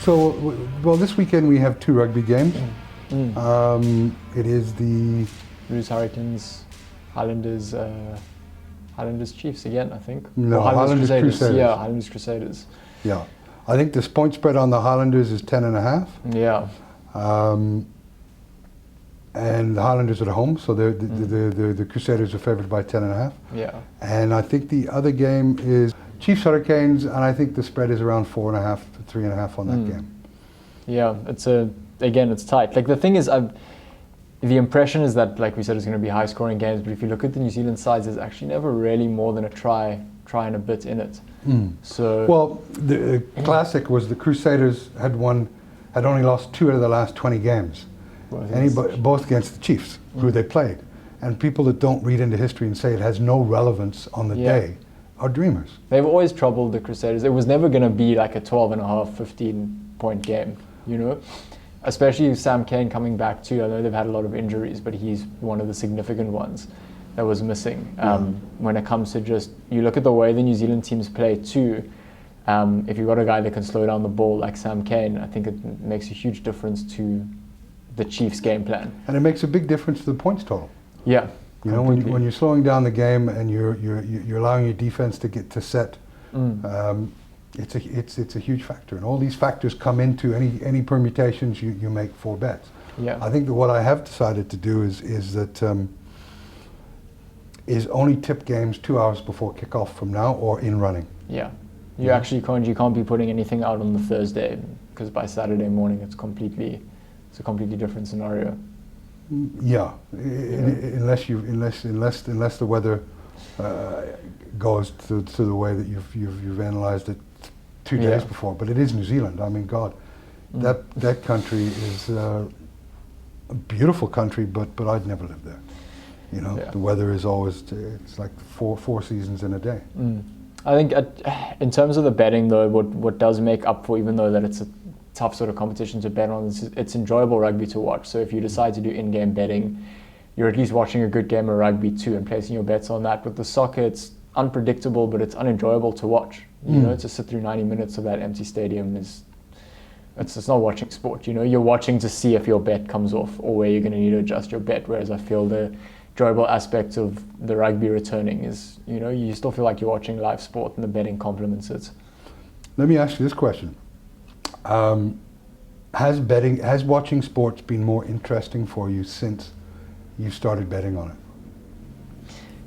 So, well, this weekend we have 2 rugby games. It is the Blues Hurricanes, Highlanders Chiefs again, I think. No, Or Highlanders Crusaders. Yeah, Highlanders Crusaders. Yeah, I think this point spread on the Highlanders is 10.5. Yeah. And the Highlanders are at home, so the Crusaders are favoured by 10.5. Yeah. And I think the other game is Chiefs Hurricanes, and I think the spread is around 4.5 to 3.5 on that game. Yeah, it's tight. Like the thing is, the impression is that, like we said, it's going to be high scoring games, but if you look at the New Zealand sides, there's actually never really more than a try and a bit in it. So well, the classic was the Crusaders had only lost 2 out of the last 20 games. Both against the Chiefs, who they played. And people that don't read into history and say it has no relevance on the day are dreamers. They've always troubled the Crusaders. It was never going to be like a 12.5, 15-point game, you know? Especially Sam Cane coming back too. I know they've had a lot of injuries, but he's one of the significant ones that was missing. When it comes to just, you look at the way the New Zealand teams play too, if you've got a guy that can slow down the ball like Sam Cane, I think it makes a huge difference to the Chiefs' game plan. And it makes a big difference to the points total. Yeah. You know, when you're slowing down the game and you're allowing your defense to get to set, it's a huge factor. And all these factors come into any permutations you make for bets. Yeah. I think that what I have decided to do is only tip games 2 hours before kickoff from now or in running. Yeah. You actually can't be putting anything out on the Thursday, because by Saturday morning it's a completely different scenario. Yeah, unless the weather goes to the way that you've analysed it 2 days before. But it is New Zealand. I mean, God, that country is a beautiful country, but I'd never live there. You know, the weather is always, it's like four seasons in a day. I think in terms of the betting though, what does make up for, even though that it's a tough sort of competition to bet on, it's enjoyable rugby to watch. So if you decide to do in-game betting, you're at least watching a good game of rugby too and placing your bets on that. With the soccer, it's unpredictable, but it's unenjoyable to watch. You know, to sit through 90 minutes of that empty stadium it's not watching sport. You know, you're watching to see if your bet comes off or where you're going to need to adjust your bet. Whereas I feel the enjoyable aspect of the rugby returning is, you know, you still feel like you're watching live sport and the betting complements it. Let me ask you this question. Has watching sports been more interesting for you since you started betting on it?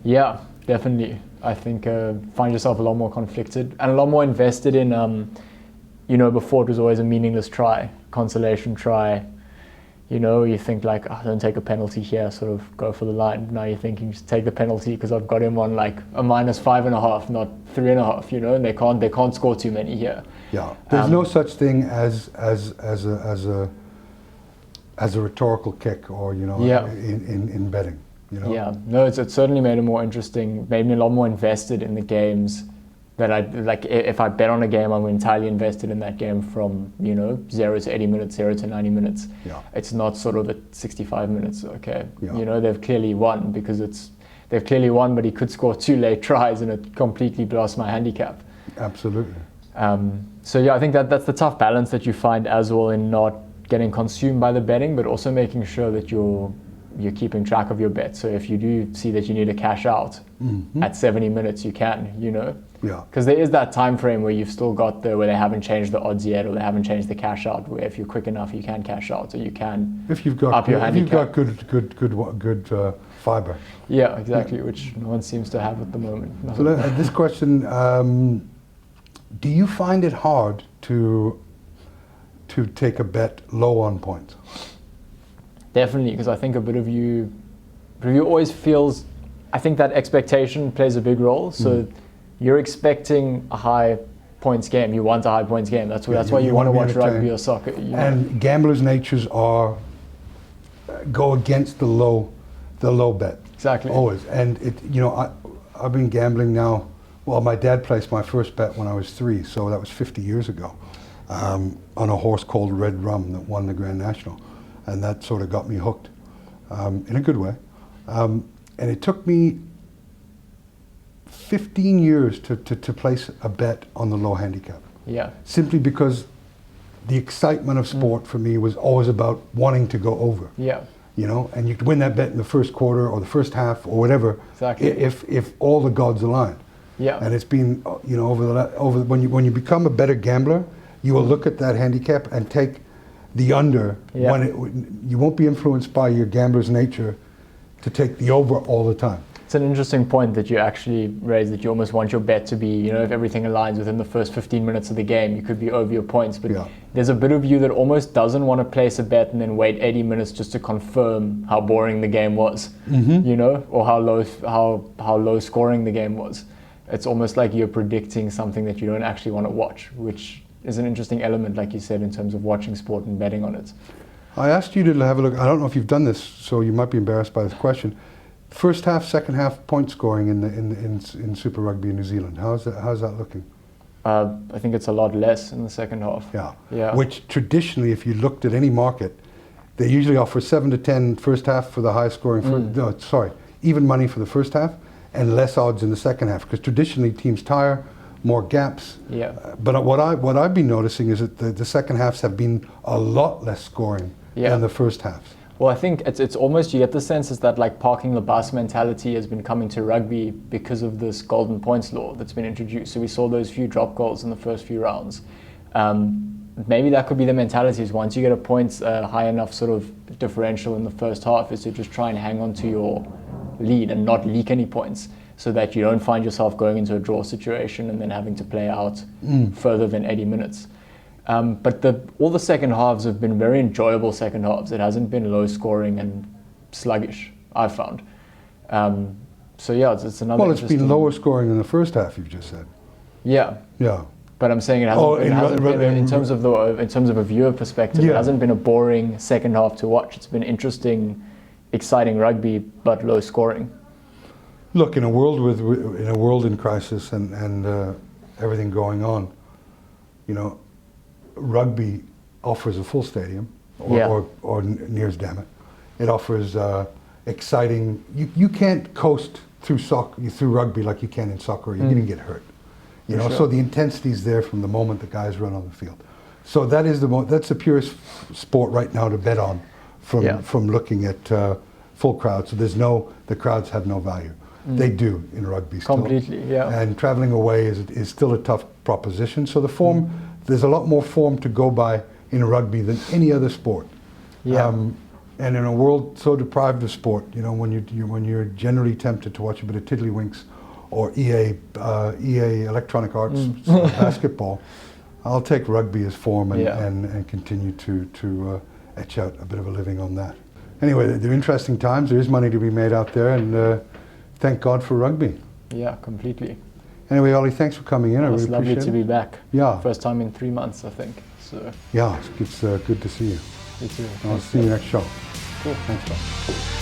Yeah, definitely. I think find yourself a lot more conflicted and a lot more invested in, you know, before it was always a meaningless try, consolation try. You know, you think like, don't take a penalty here, sort of go for the line. Now you're thinking, just take the penalty because I've got him on like a -5.5, not 3.5. You know, and they can't score too many here. Yeah, there's no such thing as a rhetorical kick, or you know, in betting. You know? Yeah, no, it certainly made it more interesting. Made me a lot more invested in the games. That I like. If I bet on a game, I'm entirely invested in that game from, you know, 0 to 80 minutes, 0 to 90 minutes. Yeah. It's not sort of at 65 minutes. Okay, yeah. You know, they've clearly won they've clearly won, but he could score 2 late tries and it completely blasts my handicap. Absolutely. So yeah, I think that's the tough balance that you find as well in not getting consumed by the betting, but also making sure that you're keeping track of your bets. So if you do see that you need to cash out at 70 minutes, you can, you know. Yeah. Because there is that time frame where you've still got where they haven't changed the odds yet, or they haven't changed the cash out, where if you're quick enough, you can cash out, or you can up your handicap. If you've got good fiber. Yeah, exactly, which no one seems to have at the moment. No. So this question, do you find it hard to take a bet low on points? Definitely, because I think a bit of you always feels, I think that expectation plays a big role. So you're expecting a high points game. You want a high points game. That's why you want to watch rugby or soccer. And gamblers' natures go against the low bet. Exactly. Always. And I've been gambling now. Well, my dad placed my first bet when I was 3, so that was 50 years ago, on a horse called Red Rum that won the Grand National. And that sort of got me hooked, in a good way. And it took me 15 years to place a bet on the low handicap. Yeah. Simply because the excitement of sport for me was always about wanting to go over. Yeah. You know, and you could win that bet in the first quarter or the first half or whatever. Exactly. If all the gods align. Yeah. And it's been, you know, when you become a better gambler, you will look at that handicap and take the under. Yeah. You won't be influenced by your gambler's nature to take the over all the time. It's an interesting point that you actually raised, that you almost want your bet to be, you know, if everything aligns within the first 15 minutes of the game, you could be over your points. But there's a bit of you that almost doesn't want to place a bet and then wait 80 minutes just to confirm how boring the game was, you know, or how low scoring the game was. It's almost like you're predicting something that you don't actually want to watch, which is an interesting element, like you said, in terms of watching sport and betting on it. I asked you to have a look. I don't know if you've done this, so you might be embarrassed by this question. First half, second half point scoring in Super Rugby in New Zealand. How's that looking? I think it's a lot less in the second half. Yeah. Which traditionally, if you looked at any market, they usually offer 7 to 10 first half for the high scoring. Even money for the first half and less odds in the second half, because traditionally teams tire, more gaps. Yeah. But what I've been noticing is that the second halves have been a lot less scoring than the first halves. Well, I think it's almost, you get the sense is that like parking the bus mentality has been coming to rugby because of this golden points law that's been introduced. So we saw those few drop goals in the first few rounds. Maybe that could be the mentality, is once you get a points high enough sort of differential in the first half, is to just try and hang on to your lead and not leak any points, so that you don't find yourself going into a draw situation and then having to play out further than 80 minutes. But all the second halves have been very enjoyable second halves. It hasn't been low scoring and sluggish, I've found. So yeah, it's another. Well, it's been lower scoring than the first half, you've just said. Yeah. Yeah. But I'm saying it hasn't been in terms of a viewer perspective. It hasn't been a boring second half to watch. It's been interesting, exciting rugby, but low scoring. Look, in a world in crisis and everything going on, you know, rugby offers a full stadium, or near as damn it. It offers exciting. You can't coast through rugby like you can in soccer. You're going to get hurt. You know, so the intensity is there from the moment the guys run on the field. So that's the purest sport right now to bet on, from looking at full crowds. So the crowds have no value. They do in rugby still. Completely, yeah. And traveling away is still a tough proposition. So the form, there's a lot more form to go by in rugby than any other sport. Yeah. And in a world so deprived of sport, you know, when you're generally tempted to watch a bit of Tiddlywinks or EA Electronic Arts basketball, I'll take rugby as form and continue to etch out a bit of a living on that. Anyway, they're interesting times. There is money to be made out there, and thank God for rugby. Yeah, completely. Anyway, Ollie, thanks for coming in. I really appreciate it. It's lovely to be back. Yeah. First time in 3 months, I think. So. Yeah, it's good to see you. You too. I'll see you next show. Cool. Thanks, Bob.